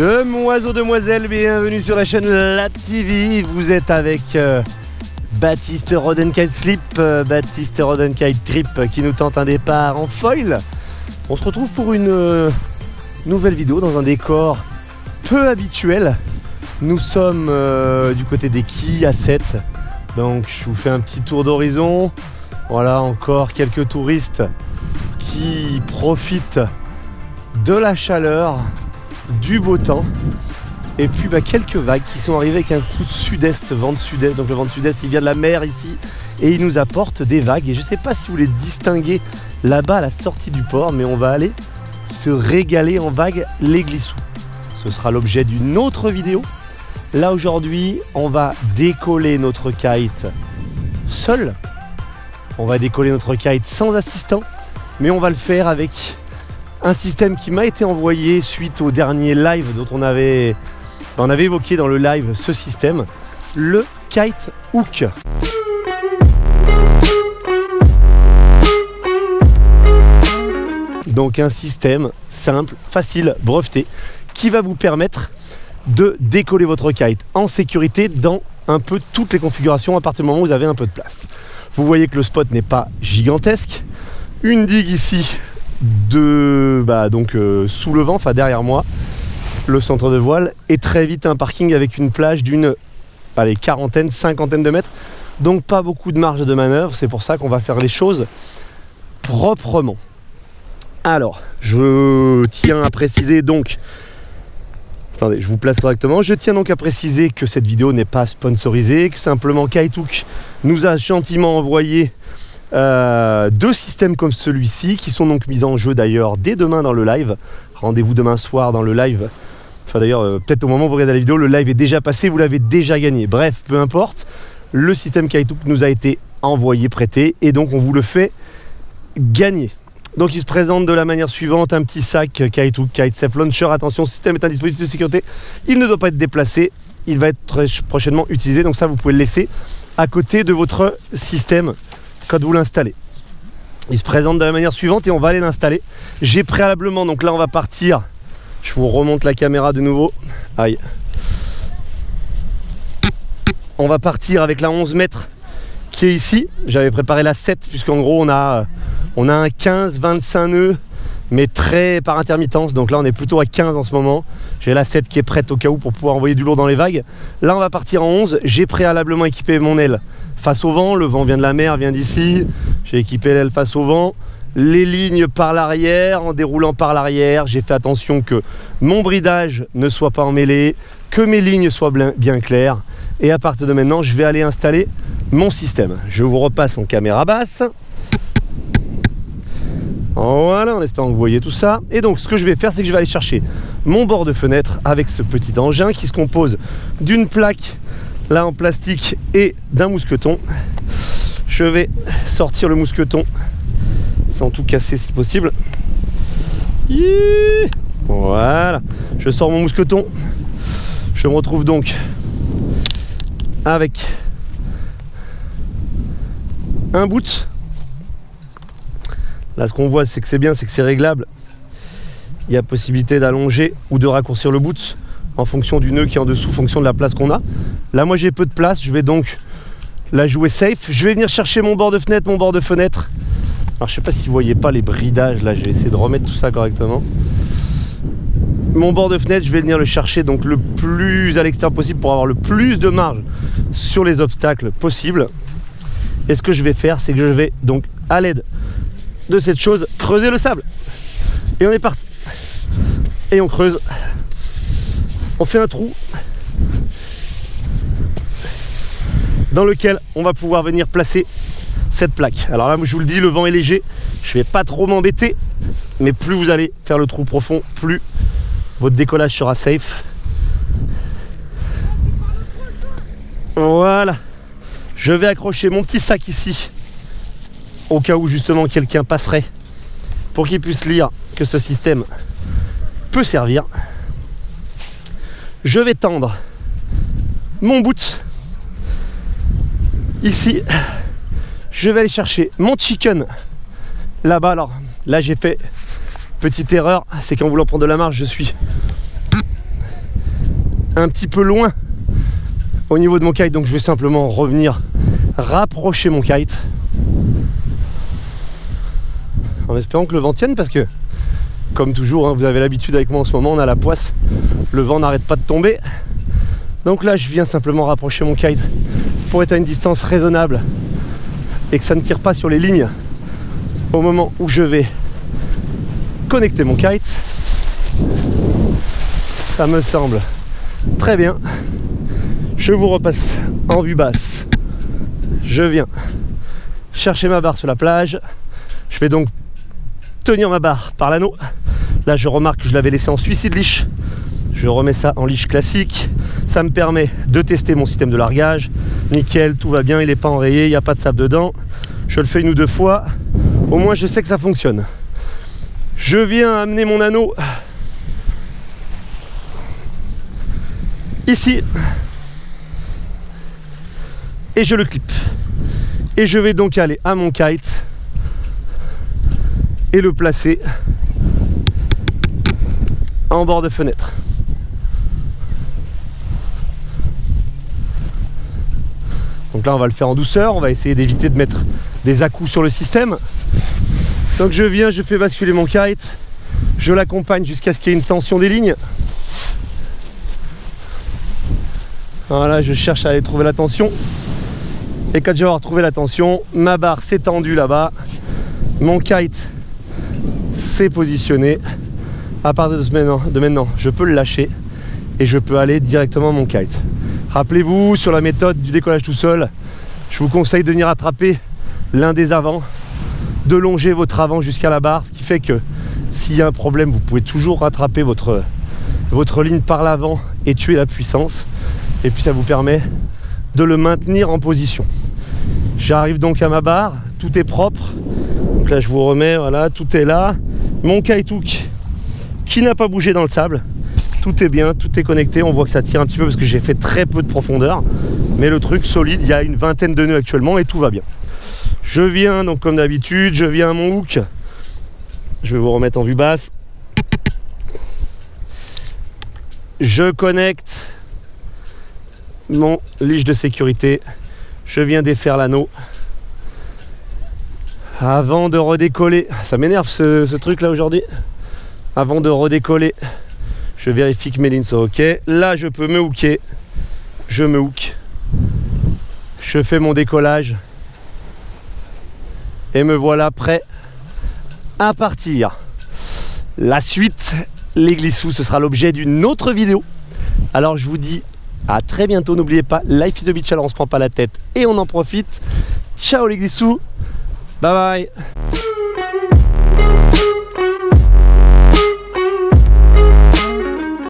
Demoiseaux, demoiselles, bienvenue sur la chaîne La TV. Vous êtes avec Baptiste Rodenkite Slip, Baptiste Rodenkite Trip qui nous tente un départ en foil. On se retrouve pour une nouvelle vidéo dans un décor peu habituel. Nous sommes du côté des quais à 7. Donc je vous fais un petit tour d'horizon. Voilà, encore quelques touristes qui profitent de la chaleur, du beau temps, et puis quelques vagues qui sont arrivées avec un coup de sud-est, vent de sud-est. Donc le vent de sud-est il vient de la mer ici et il nous apporte des vagues, et je ne sais pas si vous les distinguez là-bas à la sortie du port, mais on va aller se régaler en vagues les glissous. Ce sera l'objet d'une autre vidéo. Là aujourd'hui on va décoller notre kite seul, on va décoller notre kite sans assistant, mais on va le faire avec un système qui m'a été envoyé suite au dernier live dont on avait évoqué dans le live ce système, le Kite Hook. Donc un système simple, facile, breveté, qui va vous permettre de décoller votre kite en sécurité dans un peu toutes les configurations à partir du moment où vous avez un peu de place. Vous voyez que le spot n'est pas gigantesque. Une digue ici de sous le vent, enfin derrière moi, le centre de voile, et très vite un parking avec une plage d'une quarantaine, cinquantaine de mètres, donc pas beaucoup de marge de manœuvre. C'est pour ça qu'on va faire les choses proprement. Alors je tiens à préciser donc, attendez, je vous place correctement, je tiens donc à préciser que cette vidéo n'est pas sponsorisée, que simplement Kite Hook nous a gentiment envoyé deux systèmes comme celui-ci, qui sont donc mis en jeu d'ailleurs dès demain dans le live. Rendez-vous demain soir dans le live. Enfin d'ailleurs peut-être au moment où vous regardez la vidéo, le live est déjà passé, vous l'avez déjà gagné. Bref, peu importe, le système Kite Hook nous a été envoyé, prêté, et donc on vous le fait gagner. Donc il se présente de la manière suivante: un petit sac Kite Hook, Kite Safe Launcher. Attention, ce système est un dispositif de sécurité, il ne doit pas être déplacé, il va être très prochainement utilisé, donc ça vous pouvez le laisser à côté de votre système quand vous l'installez. Il se présente de la manière suivante et on va aller l'installer. J'ai préalablement, donc là on va partir, je vous remonte la caméra de nouveau, aïe, on va partir avec la 11 mètres qui est ici. J'avais préparé la 7 puisqu'en gros on a un 15-25 nœuds, mais très par intermittence, donc là on est plutôt à 15 en ce moment. J'ai la 7 qui est prête au cas où pour pouvoir envoyer du lourd dans les vagues. Là on va partir en 11, j'ai préalablement équipé mon aile face au vent, le vent vient de la mer, vient d'ici, j'ai équipé l'aile face au vent, les lignes par l'arrière, en déroulant par l'arrière, j'ai fait attention que mon bridage ne soit pas emmêlé, que mes lignes soient bien claires, et à partir de maintenant je vais aller installer mon système. Je vous repasse en caméra basse. Voilà, en espérant que vous voyez tout ça. Et donc ce que je vais faire, c'est que je vais aller chercher mon bord de fenêtre avec ce petit engin qui se compose d'une plaque là en plastique et d'un mousqueton. Je vais sortir le mousqueton sans tout casser si possible. Voilà, je sors mon mousqueton. Je me retrouve donc avec un boot. Là ce qu'on voit, c'est que c'est bien, c'est que c'est réglable. Il y a possibilité d'allonger ou de raccourcir le boot en fonction du nœud qui est en dessous, en fonction de la place qu'on a. Là moi j'ai peu de place, je vais donc la jouer safe. Je vais venir chercher mon bord de fenêtre, mon bord de fenêtre. Alors je sais pas si vous voyez pas les bridages là, je vais essayer de remettre tout ça correctement. Mon bord de fenêtre, je vais venir le chercher donc le plus à l'extérieur possible pour avoir le plus de marge sur les obstacles possibles. Et ce que je vais faire, c'est que je vais donc à l'aide de cette chose creuser le sable. Et on est parti. Et on creuse. On fait un trou dans lequel on va pouvoir venir placer cette plaque. Alors là, je vous le dis, le vent est léger, je vais pas trop m'embêter, mais plus vous allez faire le trou profond, plus votre décollage sera safe. Voilà, je vais accrocher mon petit sac ici au cas où justement quelqu'un passerait, pour qu'il puisse lire que ce système peut servir. Je vais tendre mon boot ici. Je vais aller chercher mon chicken là-bas. Alors là j'ai fait petite erreur, c'est qu'en voulant prendre de la marge, je suis un petit peu loin au niveau de mon kite, donc je vais simplement revenir rapprocher mon kite en espérant que le vent tienne, parce que comme toujours, hein, vous avez l'habitude avec moi en ce moment, on a la poisse, le vent n'arrête pas de tomber. Donc là je viens simplement rapprocher mon kite pour être à une distance raisonnable et que ça ne tire pas sur les lignes au moment où je vais connecter mon kite. Ça me semble très bien. Je vous repasse en vue basse. Je viens chercher ma barre sur la plage. Je vais donc tenir ma barre par l'anneau. Là je remarque que je l'avais laissé en suicide leash. Je remets ça en leash classique. Ça me permet de tester mon système de largage. Nickel, tout va bien, il n'est pas enrayé, il n'y a pas de sable dedans. Je le fais une ou deux fois. Au moins je sais que ça fonctionne. Je viens amener mon anneau ici. Et je le clip. Et je vais donc aller à mon kite et le placer en bord de fenêtre. Donc là on va le faire en douceur, on va essayer d'éviter de mettre des à-coups sur le système. Donc je viens, je fais basculer mon kite, je l'accompagne jusqu'à ce qu'il y ait une tension des lignes. Voilà, je cherche à aller trouver la tension. Et quand je vais avoir trouvé la tension, ma barre s'est tendue là-bas, mon kite s'est positionné. À partir de maintenant, je peux le lâcher et je peux aller directement à mon kite. Rappelez-vous, sur la méthode du décollage tout seul, je vous conseille de venir attraper l'un des avants, de longer votre avant jusqu'à la barre, ce qui fait que s'il y a un problème, vous pouvez toujours rattraper votre ligne par l'avant et tuer la puissance. Et puis ça vous permet de le maintenir en position. J'arrive donc à ma barre, tout est propre. Donc là je vous remets, voilà, tout est là. Mon kite hook qui n'a pas bougé dans le sable. Tout est bien, tout est connecté. On voit que ça tire un petit peu parce que j'ai fait très peu de profondeur. Mais le truc solide, il y a une vingtaine de nœuds actuellement et tout va bien. Je viens donc comme d'habitude, je viens à mon hook. Je vais vous remettre en vue basse. Je connecte mon leash de sécurité. Je viens défaire l'anneau avant de redécoller. Ça m'énerve ce truc là aujourd'hui. Avant de redécoller, je vérifie que mes lignes sont ok. Là je peux me hooker. Je me hook. Je fais mon décollage et me voilà prêt à partir. La suite, les glissous, ce sera l'objet d'une autre vidéo. Alors je vous dis à très bientôt. N'oubliez pas, life is a beach, alors on se prend pas la tête et on en profite. Ciao les glissous, bye bye.